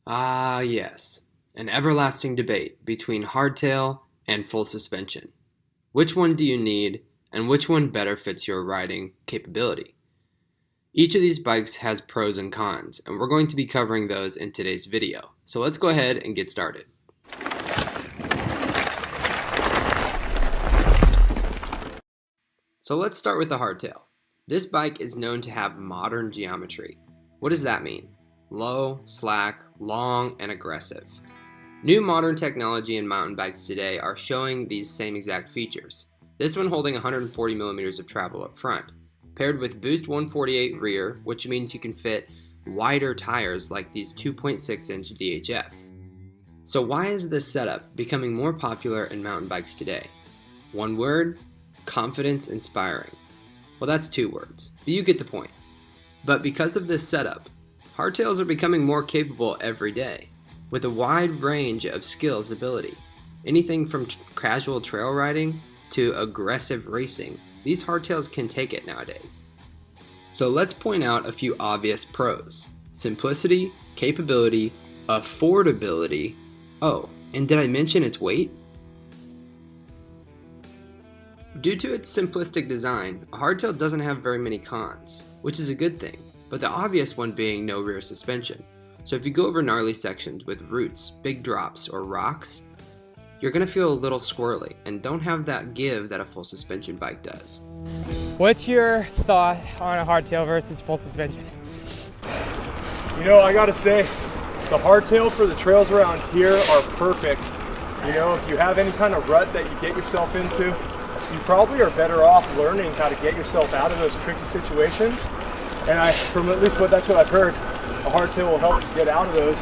Ah, yes, an everlasting debate between hardtail and full suspension. Which one do you need, and which one better fits your riding capability? Each of these bikes has pros and cons, and we're going to be covering those in today's video. So let's go ahead and get started. So let's start with the hardtail. This bike is known to have modern geometry. What does that mean? Low, slack, long, and aggressive. New modern technology in mountain bikes today are showing these same exact features. This one holding 140 millimeters of travel up front, paired with Boost 148 rear, which means you can fit wider tires like these 2.6-inch DHF. So why is this setup becoming more popular in mountain bikes today? One word: confidence inspiring. Well, that's two words, but you get the point. But because of this setup, hardtails are becoming more capable every day, with a wide range of skills ability. Anything from casual trail riding to aggressive racing, these hardtails can take it nowadays. So let's point out a few obvious pros: simplicity, capability, affordability. Oh, and did I mention its weight? Due to its simplistic design, a hardtail doesn't have very many cons, which is a good thing, but the obvious one being no rear suspension. So if you go over gnarly sections with roots, big drops, or rocks, you're going to feel a little squirrely and don't have that give that a full suspension bike does. What's your thought on a hardtail versus full suspension? You know, I gotta say, the hardtail for the trails around here are perfect. You know, if you have any kind of rut that you get yourself into, you probably are better off learning how to get yourself out of those tricky situations. And from at least that's what I've heard, a hardtail will help you get out of those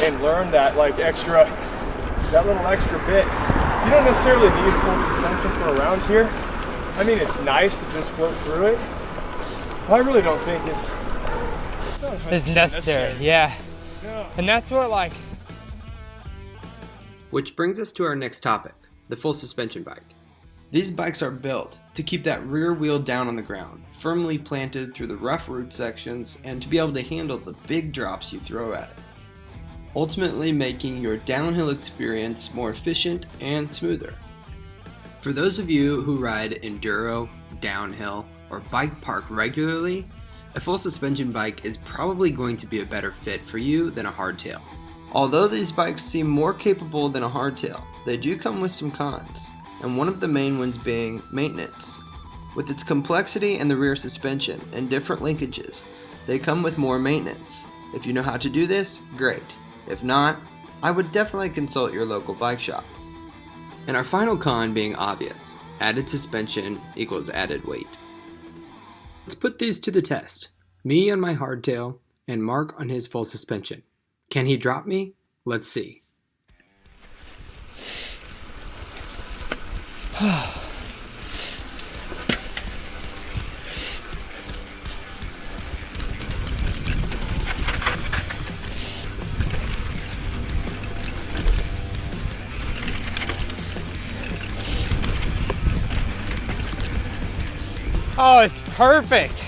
and learn that that little extra bit. You don't necessarily need full suspension for around here. I mean, it's nice to just float through it. I really don't think it's necessary. Yeah. No. And that's what Which brings us to our next topic, the full suspension bike. These bikes are built to keep that rear wheel down on the ground, firmly planted through the rough root sections, and to be able to handle the big drops you throw at it, ultimately making your downhill experience more efficient and smoother. For those of you who ride enduro, downhill, or bike park regularly, a full suspension bike is probably going to be a better fit for you than a hardtail. Although these bikes seem more capable than a hardtail, they do come with some cons, and one of the main ones being maintenance. With its complexity and the rear suspension and different linkages, they come with more maintenance. If you know how to do this, great. If not, I would definitely consult your local bike shop. And our final con being obvious: added suspension equals added weight. Let's put these to the test. Me on my hardtail and Mark on his full suspension. Can he drop me? Let's see. Oh, it's perfect.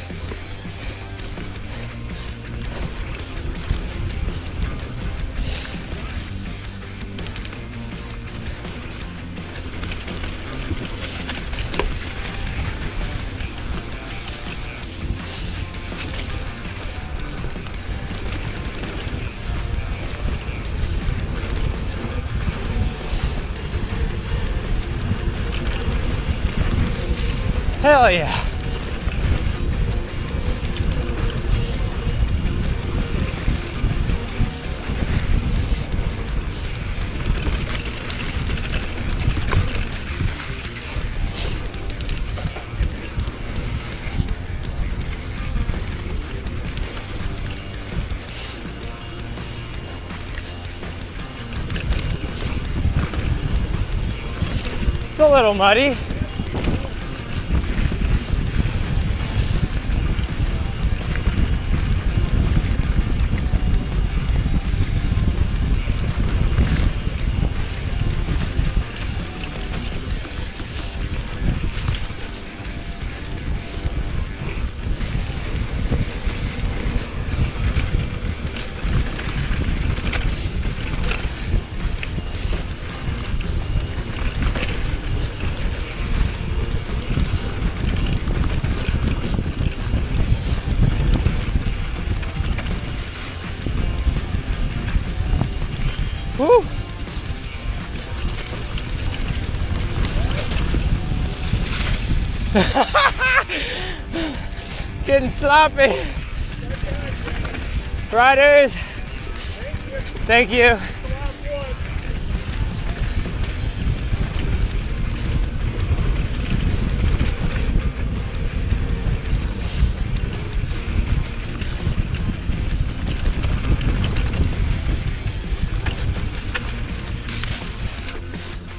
Hell yeah. It's a little muddy. Woo! Getting sloppy. Riders, thank you.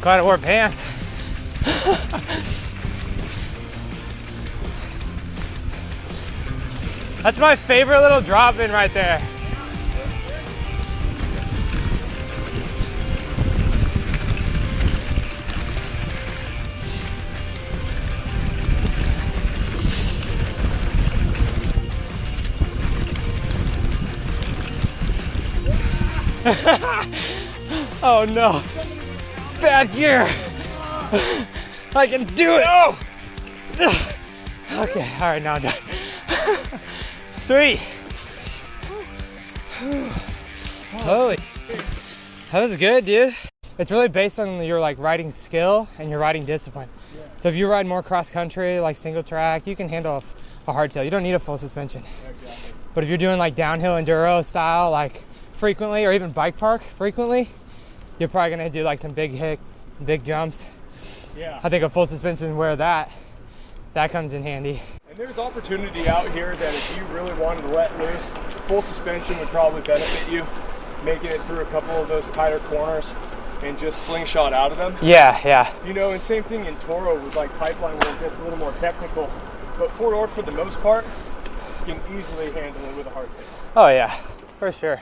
Glad I wore pants. That's my favorite little drop in right there. Oh no, bad gear. I can do it. Oh. Okay, all right, now I'm done. Sweet. Holy, that was good, dude. It's really based on your like riding skill and your riding discipline. So if you ride more cross country, like single track, you can handle a hardtail. You don't need a full suspension. But if you're doing like downhill enduro style, like frequently, or even bike park frequently, you're probably gonna do like some big hits, big jumps. Yeah. I think a full suspension where that comes in handy. And there's opportunity out here that if you really wanted to let loose, full suspension would probably benefit you, making it through a couple of those tighter corners and just slingshot out of them. Yeah, yeah. You know, and same thing in Toro with like pipeline where it gets a little more technical. But Fort Ord, for the most part, you can easily handle it with a hardtail. Oh yeah, for sure.